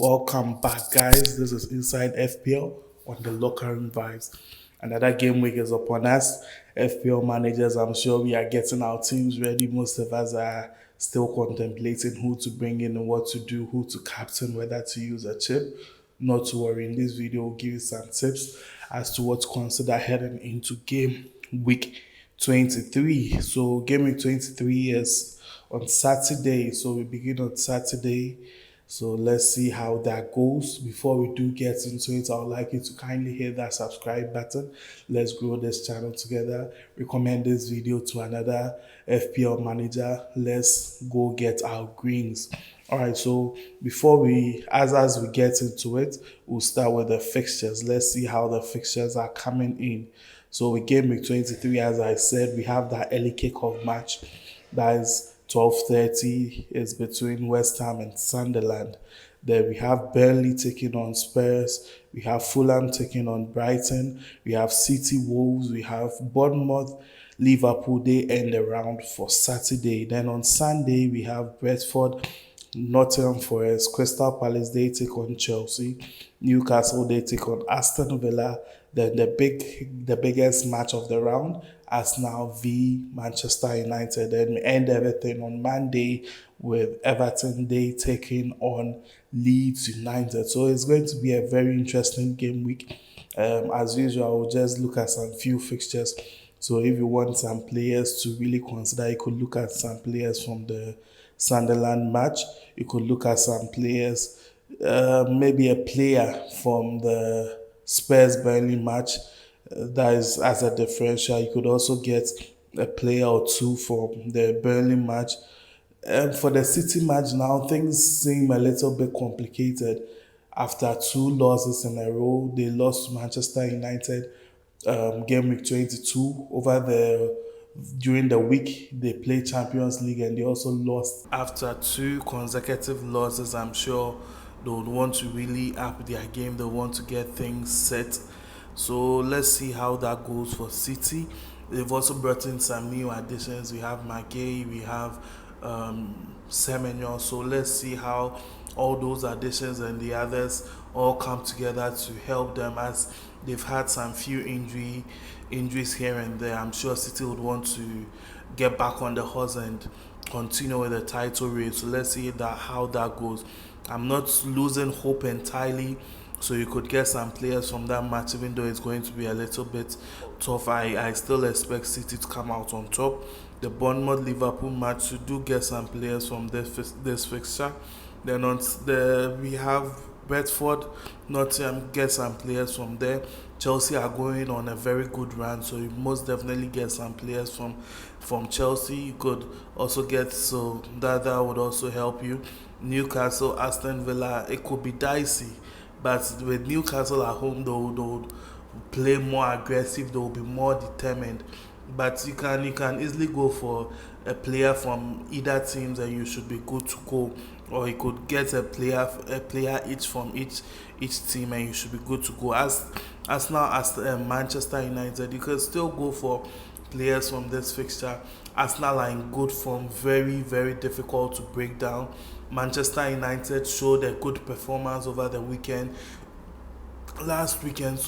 Welcome back, guys. This is Inside FPL on the Locker Room Vibes. Another game week is upon us. FPL managers, I'm sure we are getting our teams ready. Most of us are still contemplating who to bring in and what to do, who to captain, whether to use a chip. Not to worry, in this video, we'll give you some tips as to what to consider heading into game week 23. So, game week 23 is on Saturday. So, we begin on Saturday. So let's see how that goes. Before we do get into it, I would like you to kindly hit that subscribe button. Let's grow this channel together. Recommend this video to another FPL manager. Let's go get our greens. All right, so before as we get into it, we'll start with the fixtures. Let's see how the fixtures are coming in. So with game week 23, as I said, we have that early kickoff match. That is 12:30 is between West Ham and Sunderland. Then we have Burnley taking on Spurs. We have Fulham taking on Brighton. We have City Wolves. We have Bournemouth, Liverpool. They end the round for Saturday. Then on Sunday we have Brentford, Nottingham Forest, Crystal Palace. They take on Chelsea. Newcastle. They take on Aston Villa. Then the biggest match of the round, Arsenal v Manchester United. Then we end everything on Monday with Everton Day taking on Leeds United. So it's going to be a very interesting game week. As usual, I will just look at some few fixtures. So if you want some players to really consider, you could look at some players from the Sunderland match. You could look at some players, maybe a player from the Spurs Burnley match. That is as a differential. You could also get a player or two from the Burnley match. For the City match now, things seem a little bit complicated. After two losses in a row, they lost to Manchester United game week 22 over during the week they played Champions League, and they also lost after two consecutive losses. I'm sure they would want to really up their game. They want to get things set. So let's see how that goes for City. They've also brought in some new additions. We have Magay, we have Semenyo. So let's see how all those additions and the others all come together to help them, as they've had some few injuries here and there. I'm sure City would want to get back on the horse and continue with the title race. So let's see how that goes. I'm not losing hope entirely. So you could get some players from that match, even though it's going to be a little bit tough. I still expect City to come out on top. The Bournemouth Liverpool match, you do get some players from this fixture. Then we have Brentford, Nottingham, get some players from there. Chelsea are going on a very good run, so you most definitely get some players from Chelsea. You could also get, so that would also help you. Newcastle, Aston Villa, it could be dicey, but with Newcastle at home, they'll play more aggressive. They'll be more determined. But you can easily go for a player from either teams, and you should be good to go. Or you could get a player each from each team, and you should be good to go. As now as Manchester United, you can still go for players from this fixture. Arsenal are in good form, very, very difficult to break down. Manchester United showed a good performance over the last weekend,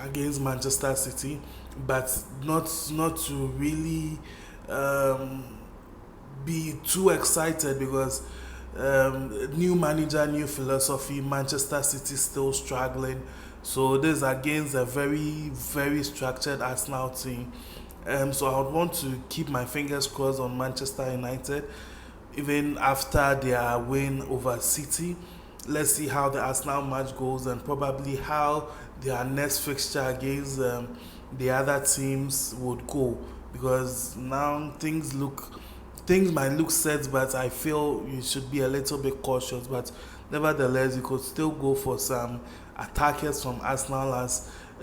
against Manchester City, but not to really be too excited, because new manager, new philosophy. Manchester City still struggling. So this is against a very, very structured Arsenal team. So I would want to keep my fingers crossed on Manchester United, even after their win over City. Let's see how the Arsenal match goes, and probably how their next fixture against the other teams would go, because now things might look set, but I feel you should be a little bit cautious. But nevertheless, you could still go for some attackers from Arsenal,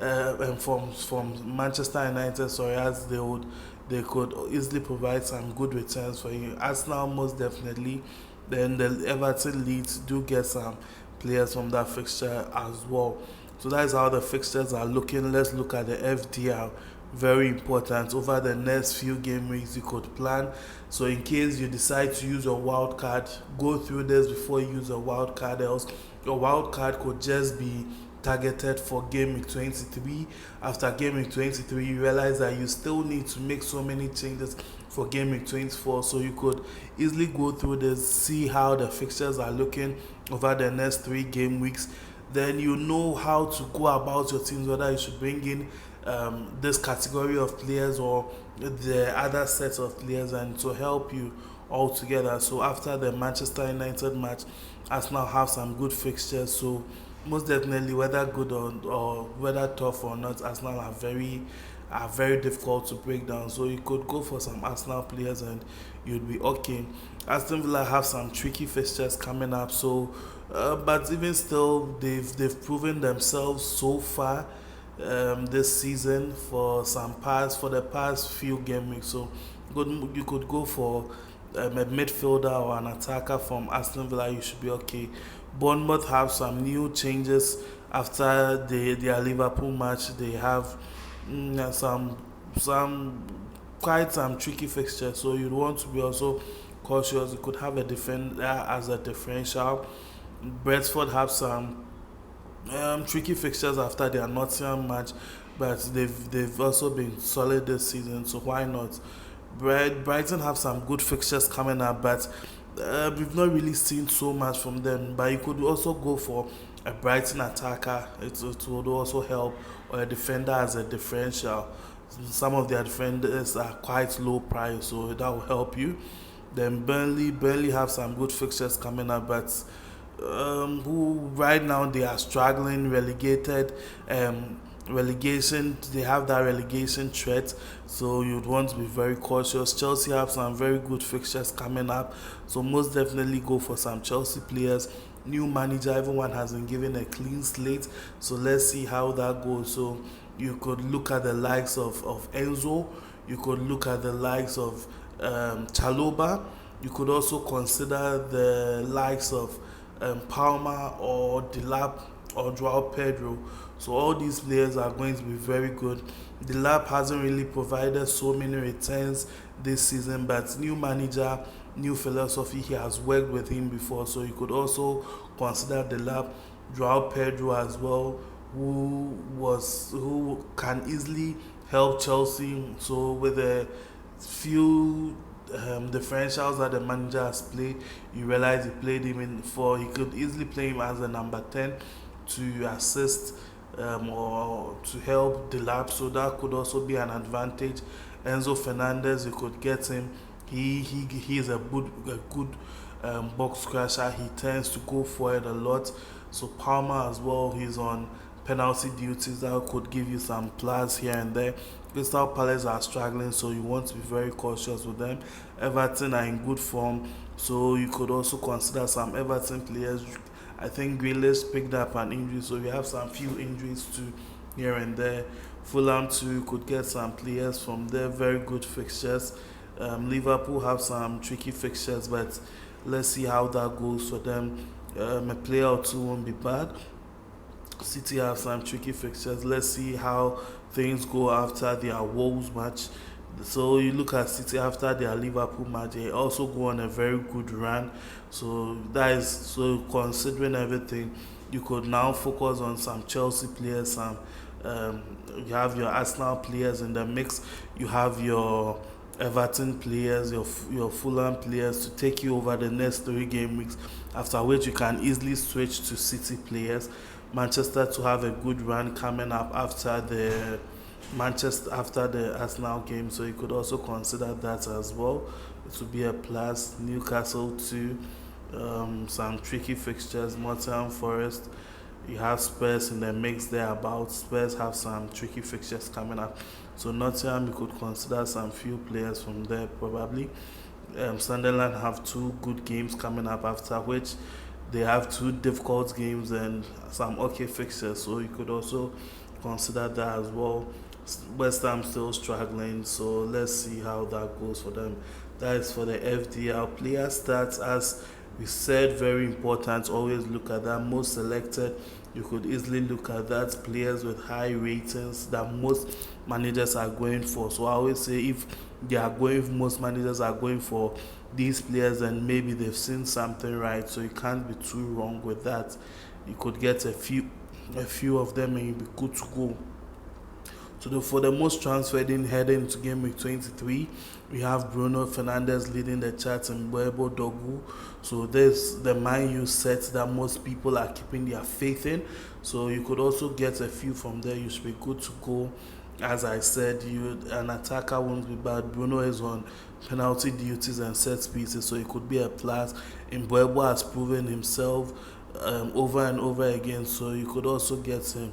and from Manchester United, as they could easily provide some good returns for you. Arsenal most definitely. Then the Everton Leeds do get some players from that fixture as well. So that is how the fixtures are looking. Let's look at the FDL. Very important. Over the next few game weeks, you could plan. So in case you decide to use a wild card, go through this before you use a wild card. Else, your wild card could just be targeted for game week 23. After game week 23, you realize that you still need to make so many changes for game week 24. So you could easily go through this, see how the fixtures are looking over the next 3 game weeks. Then you know how to go about your teams, whether you should bring in this category of players or the other sets of players, and to help you all together. So after the Manchester United match, Arsenal have some good fixtures. So most definitely, whether good or whether tough or not, Arsenal are very difficult to break down. So you could go for some Arsenal players and you'd be okay. Aston Villa have some tricky fixtures coming up. So, but even still, they've proven themselves so far this season for the past few game weeks. So you could go for a midfielder or an attacker from Aston Villa. You should be okay. Bournemouth have some new changes after their Liverpool match. They have some quite some tricky fixtures, so you'd want to be also cautious. You could have a defender as a differential. Brentford have some tricky fixtures after their Nottingham match, but they've also been solid this season, so why not? Brighton have some good fixtures coming up, but we've not really seen so much from them. But you could also go for a Brighton attacker. It would also help, or a defender as a differential. Some of their defenders are quite low price, so that will help you. Then Burnley have some good fixtures coming up, but who right now they are struggling, relegated. Relegation, they have that relegation threat, so you'd want to be very cautious. Chelsea have some very good fixtures coming up, so most definitely go for some Chelsea players. New manager, everyone has been given a clean slate, so let's see how that goes. So you could look at the likes of Enzo, you could look at the likes of Chaloba, you could also consider the likes of Palmer or Delap or Joao Pedro. So all these players are going to be very good. Delap hasn't really provided so many returns this season, but new manager, new philosophy, he has worked with him before, so you could also consider Delap. Joao Pedro as well, who can easily help Chelsea. So with a few differentials that the manager has played, you realize he played him in for. He could easily play him as a number 10 to assist or to help the lab, so that could also be an advantage. Enzo Fernandez, you could get him. He is a good box crasher. He tends to go for it a lot. So Palmer as well, he's on penalty duties, that could give you some plus here and there. Crystal Palace are struggling, so you want to be very cautious with them. Everton are in good form, so you could also consider some Everton players. I think Grealish picked up an injury, so we have some few injuries too here and there. Fulham too could get some players from their very good fixtures. Liverpool have some tricky fixtures, but let's see how that goes for them. A player or two won't be bad. City have some tricky fixtures. Let's see how things go after their Wolves match. So you look at City after their Liverpool match, they also go on a very good run. So that is, so considering everything, you could now focus on some Chelsea players. Some you have your Arsenal players in the mix. You have your Everton players, your Fulham players to take you over the next 3 game weeks. After which you can easily switch to City players. Manchester to have a good run coming up after the Arsenal game, so you could also consider that as well. It would be a plus. Newcastle too, some tricky fixtures. Nottingham Forest, you have Spurs in the mix there. About Spurs have some tricky fixtures coming up, so Nottingham you could consider some few players from there probably. Sunderland have 2 good games coming up, after which they have 2 difficult games and some okay fixtures, so you could also consider that as well. West Ham still struggling, so let's see how that goes for them. That is for the FDL player stats. As we said, very important. Always look at that. Most selected, You could easily look at that, players with high ratings that most managers are going for. So I always say if most managers are going for these players, and maybe they've seen something right, so you can't be too wrong with that. You could get a few of them and you'll be good to go. So for the most transferred in heading into game week 23, we have Bruno Fernandes leading the charts and Mbeumo Dogu. So there's the Man U set that most people are keeping their faith in. So you could also get a few from there. You should be good to go. As I said, an attacker won't be bad. Bruno is on penalty duties and set pieces, so it could be a plus. Mbeumo has proven himself over and over again, so you could also get him.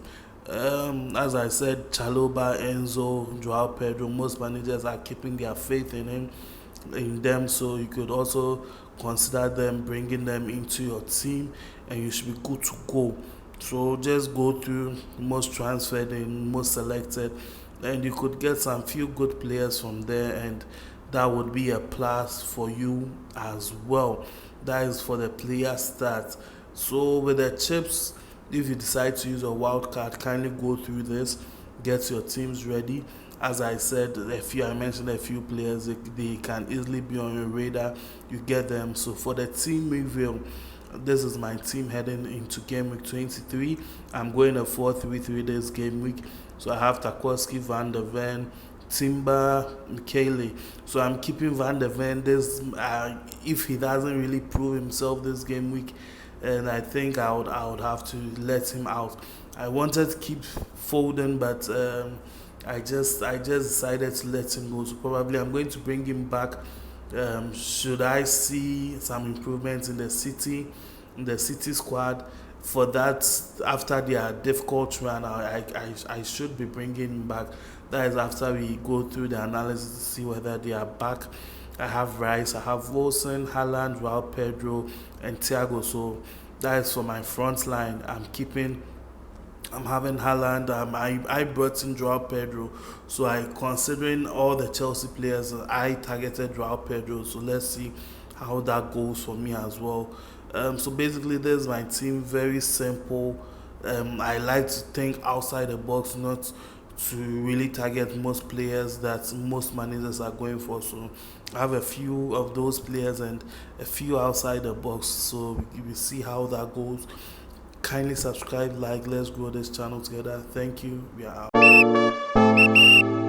As I said, Chaloba, Enzo, Joao Pedro, most managers are keeping their faith in them, so you could also consider them, bringing them into your team, and you should be good to go. So just go through most transferred and most selected, and you could get some few good players from there, and that would be a plus for you as well. That is for the player stats. So with the chips, if you decide to use a wild card, kindly go through this, get your teams ready. As I said, I mentioned a few players, they can easily be on your radar. You get them. So for the team review, this is my team heading into game week 23. I'm going a 4-3-3 this game week. So I have Tarkowski, Van der Ven, Timber, Michele. So I'm keeping Van der Ven. If he doesn't really prove himself this game week, and I think I would have to let him out. I wanted to keep Foden, but I just decided to let him go. So probably I'm going to bring him back. Should I see some improvements in the city squad? For that, after their difficult run, I should be bringing him back. That is after we go through the analysis to see whether they are back. I have Rice, I have Wilson, Haaland, Joao Pedro, and Thiago. So that is for my front line. I'm having Haaland. I brought in Joao Pedro. So considering all the Chelsea players, I targeted Joao Pedro. So let's see how that goes for me as well. So basically, there's my team. Very simple. I like to think outside the box, not to really target most players that most managers are going for. So I have a few of those players and a few outside the box. So we will see how that goes. Kindly subscribe, like, let's grow this channel together. Thank you. We are out.